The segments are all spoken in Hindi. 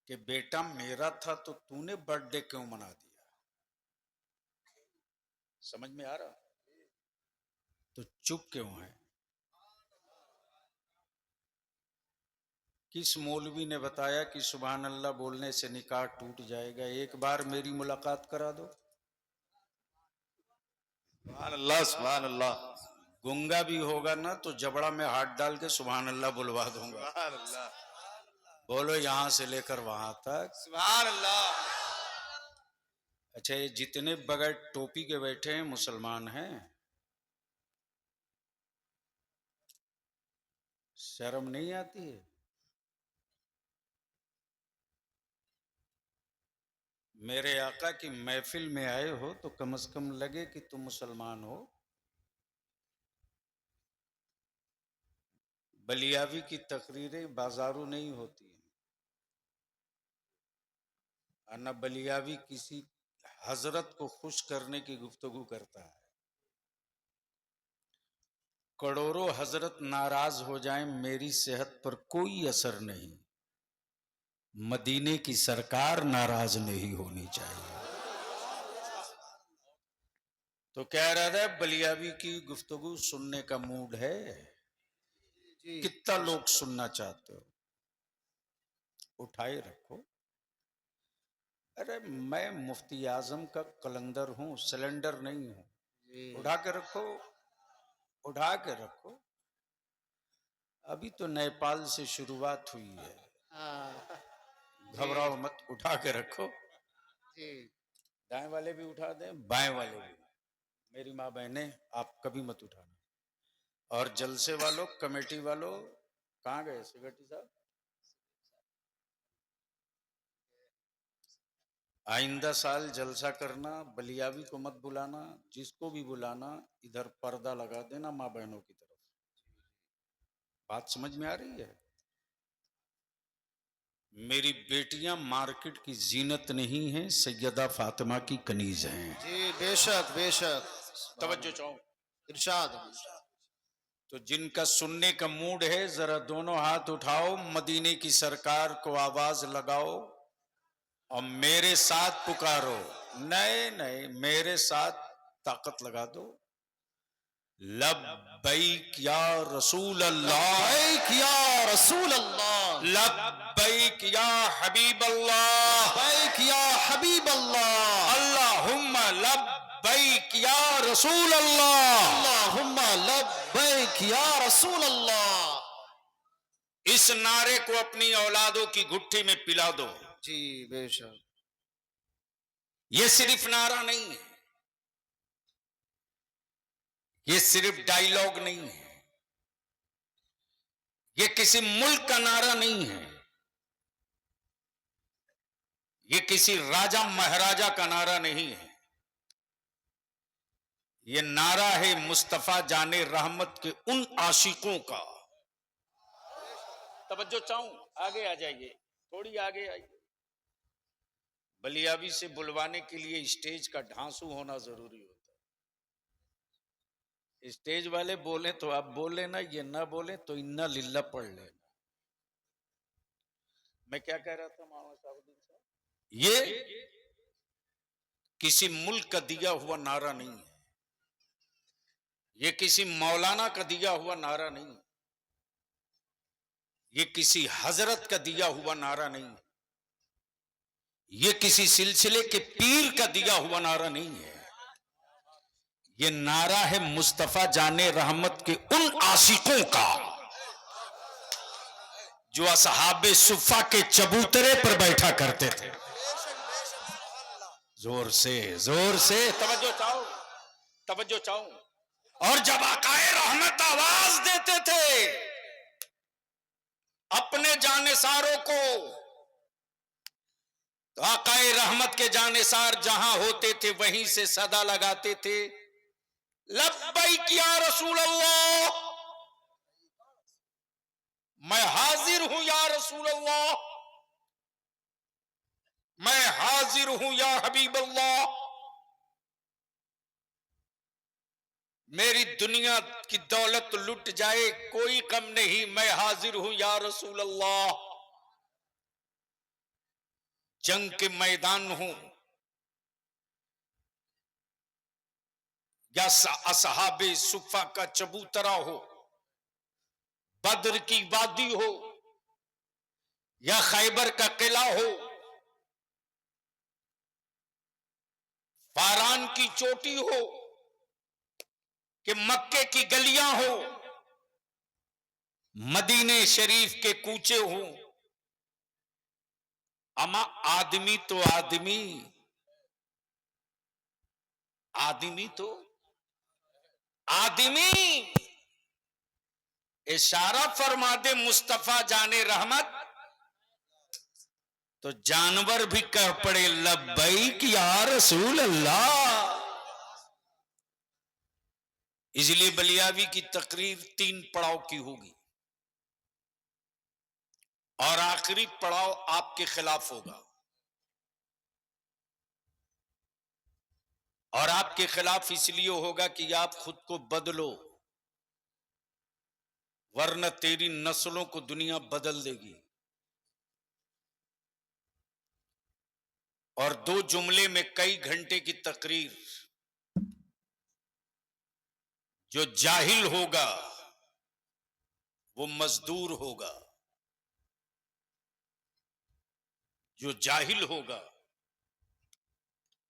कि बेटा मेरा था तो तूने बर्थडे क्यों मना दिया। समझ में आ रहा? तो चुप क्यों है? किस मौलवी ने बताया कि सुभान अल्लाह बोलने से निकाह टूट जाएगा? एक बार मेरी मुलाकात करा दो। सुभान अल्लाह सुभान अल्लाह। गूंगा भी होगा ना तो जबड़ा में हाथ डाल के सुभान अल्लाह बुलवा दूंगा। सुभान अल्लाह। बोलो यहां से लेकर वहां तक। सुभान अल्लाह। अच्छा, ये जितने बगैर टोपी के बैठे हैं मुसलमान हैं? शर्म नहीं आती है? मेरे आका की महफिल में आए हो तो कम से कम लगे कि तुम मुसलमान हो। बलियावी की तकरीरें बाजारू नहीं होती हैं, और न बलियावी किसी हजरत को खुश करने की गुफ्तगू करता है। करोड़ों हजरत नाराज हो जाएं, मेरी सेहत पर कोई असर नहीं, मदीने की सरकार नाराज नहीं होनी चाहिए। तो कह रहा था बलियावी की गुफ्तगू सुनने का मूड है? कितना लोग सुनना चाहते हो? उठाए रखो। अरे मैं मुफ्ती आजम का कलंदर हूं, सिलेंडर नहीं हूं। उठा के रखो, उठा के रखो। अभी तो नेपाल से शुरुआत हुई है, घबराओ मत, उठा के रखो। दाएं वाले भी उठा दें, बाएं वाले भी। मेरी माँ बहने, आप कभी मत उठाना। और जलसे वालों, कमेटी वालों, कहाँ गए सेक्रेटरी साहब? आइंदा साल जलसा करना, बलियावी को मत बुलाना, जिसको भी बुलाना इधर पर्दा लगा देना माँ बहनों की तरफ। बात समझ में आ रही है? मेरी बेटियां मार्केट की जीनत नहीं है, सैयदा फातिमा की कनीज हैं। जी बेशक बेशक। तवज्जो चाहो, इरशाद। तो जिनका सुनने का मूड है जरा दोनों हाथ उठाओ, मदीने की सरकार को आवाज लगाओ और मेरे साथ पुकारो। नहीं नहीं, मेरे साथ ताकत लगा दो। लब्बैक या रसूल अल्लाह, लब्बैक या रसूल अल्लाह, लब्बैक या हबीब अल्लाह, लब्बैक या हबीब अल्लाह, अल्लाहुम्मा लब्बैक या रसूल अल्लाह, अल्लाहुम्मा लब्बैक या रसूल अल्लाह। इस नारे को अपनी औलादों की गुट्ठी में पिला दो। जी बेशक। ये सिर्फ नारा नहीं है, ये सिर्फ डायलॉग नहीं है, ये किसी मुल्क का नारा नहीं है, ये किसी राजा महाराजा का नारा नहीं है। ये नारा है मुस्तफा जाने रहमत के उन आशिकों का। तवज्जो चाहूं, आगे आ जाइए, थोड़ी आगे आइए। बलियावी से बुलवाने के लिए स्टेज का ढांसू होना जरूरी होता है। स्टेज वाले बोले तो आप बोल लेना, ये ना बोले तो इन्ना लिल्ला पढ़ लेना। मैं क्या कह रहा था मामा साहब? ये किसी मुल्क का दिया हुआ नारा नहीं है, ये किसी मौलाना का दिया हुआ नारा नहीं है, ये किसी हजरत का दिया हुआ नारा नहीं है, ये किसी सिलसिले के पीर का दिया हुआ नारा नहीं है। ये नारा है मुस्तफा जाने रहमत के उन आशिकों का जो असहाबे सुफा के चबूतरे पर बैठा करते थे। जोर से तवज्जो चाहो, तवज्जो चाहो। और जब आकाए रहमत आवाज देते थे अपने जानेसारों को, तो आकाए रहमत के जानेसार जहां होते थे वहीं से सदा लगाते थे, लब्बैक या रसूल अल्लाह, मैं हाजिर हूं या रसूल अल्लाह, मैं हाजिर हूं या हबीब अल्लाह। मेरी दुनिया की दौलत लुट जाए कोई कम नहीं, मैं हाजिर हूं या रसूल अल्लाह। जंग के मैदान हो या असहाबे सुफा का चबूतरा हो, बद्र की वादी हो या खैबर का किला हो, फारान की चोटी हो कि मक्के की गलियां हो, मदीने शरीफ के कूचे हो, अमा आदमी तो आदमी, आदमी तो आदमी, इशारा फरमा दे मुस्तफा जाने रहमत तो जानवर भी कह पड़े लब्बैक या रसूल अल्लाह। इसलिए बलियावी की तकरीर 3 पड़ाव की होगी और आखिरी पड़ाव आपके खिलाफ होगा, और आपके खिलाफ इसलिए होगा कि आप खुद को बदलो, वरना तेरी नस्लों को दुनिया बदल देगी। और 2 जुमले में कई घंटे की तकरीर, जो जाहिल होगा वो मजदूर होगा, जो जाहिल होगा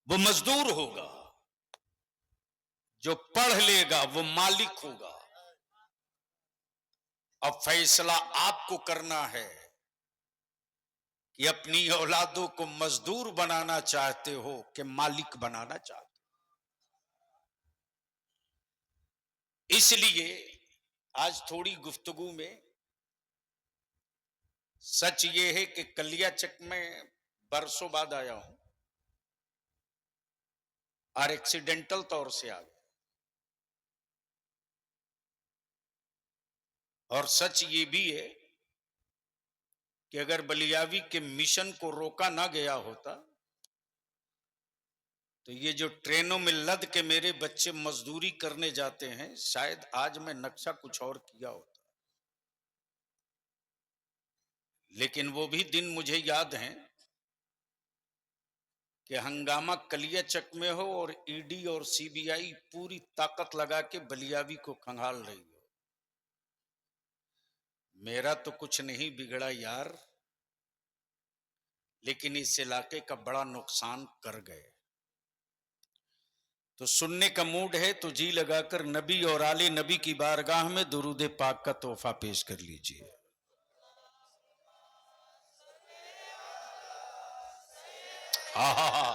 वो मजदूर होगा, जो पढ़ लेगा वो मालिक होगा। अब फैसला आपको करना है कि अपनी औलादों को मजदूर बनाना चाहते हो कि मालिक बनाना चाहते हो। इसलिए आज थोड़ी गुफ्तगू में सच ये है कि कलियाचक में बरसों बाद आया हूं और एक्सीडेंटल तौर से आ गया, और सच ये भी है कि अगर बलियावी के मिशन को रोका ना गया होता तो ये जो ट्रेनों में लद के मेरे बच्चे मजदूरी करने जाते हैं, शायद आज मैं नक्शा कुछ और किया होता। लेकिन वो भी दिन मुझे याद हैं कि हंगामा कलियाचक में हो और ईडी और सीबीआई पूरी ताकत लगा के बलियावी को खंगाल रही हो। मेरा तो कुछ नहीं बिगड़ा यार, लेकिन इस इलाके का बड़ा नुकसान कर गए। तो सुनने का मूड है तो जी लगाकर नबी और आले नबी की बारगाह में दुरूद पाक का तोहफा पेश कर लीजिए। हा हा हा,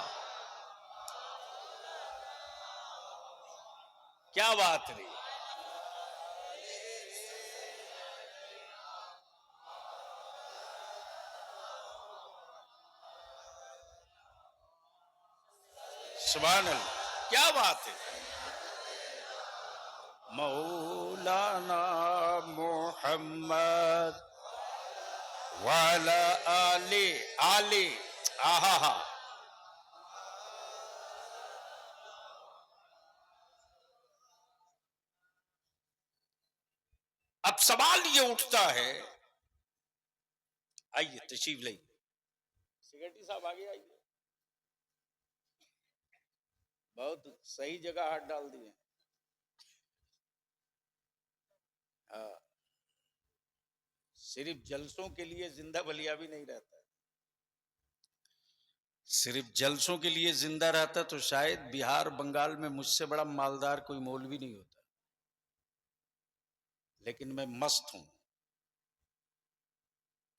क्या बात रही। सुभान अल्लाह, क्या बात है। मौलाना मोहम्मद वाला आले आले, आहा हा। अब सवाल ये उठता है, आइए तशरीफ लाइए, सेक्रेटरी साहब आगे आइए, बहुत सही जगह हाथ डाल दिए। हाँ, सिर्फ जलसों के लिए जिंदा बलियावी नहीं रहता है। सिर्फ जलसों के लिए जिंदा रहता तो शायद बिहार बंगाल में मुझसे बड़ा मालदार कोई मौलवी नहीं होता। लेकिन मैं मस्त हूं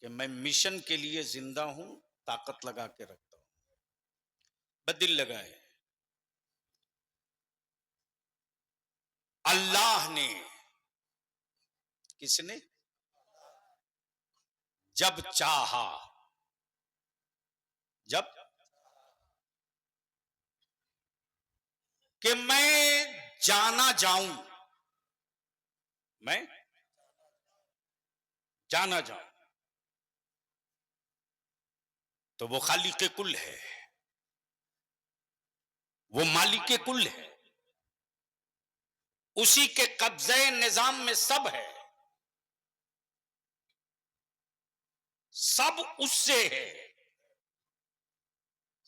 कि मैं मिशन के लिए जिंदा हूं, ताकत लगा के रखता हूं, बदिल लगाए। अल्लाह ने, किसने, जब चाहा, जब कि मैं जाना जाऊं, मैं जाना जाऊं, तो वो खालिक कुल है, वो मालिक कुल है, उसी के कब्जे निजाम में सब है, सब उससे है।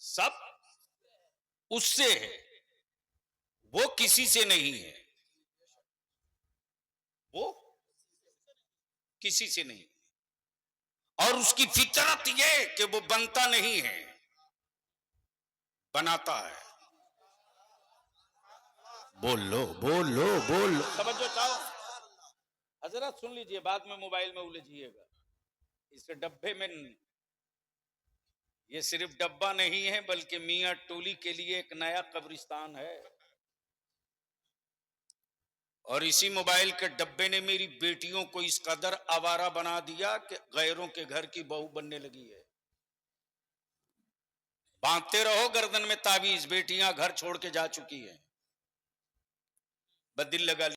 सब उससे है, वो किसी से नहीं है, वो किसी से नहीं। और उसकी फितरत ये कि वो बनता नहीं है, बनाता है। बोल लो बोल लो बोल लो, समझो चाहो। हजरत सुन लीजिए, बाद में मोबाइल में उलझिएगा। इस डब्बे में, ये सिर्फ डब्बा नहीं है बल्कि मियां टोली के लिए एक नया कब्रिस्तान है। और इसी मोबाइल के डब्बे ने मेरी बेटियों को इस कदर आवारा बना दिया कि गैरों के घर की बहू बनने लगी है। बांधते रहो गर्दन में ताबीज, बेटियां घर छोड़ के जा चुकी हैं, बदिल लगा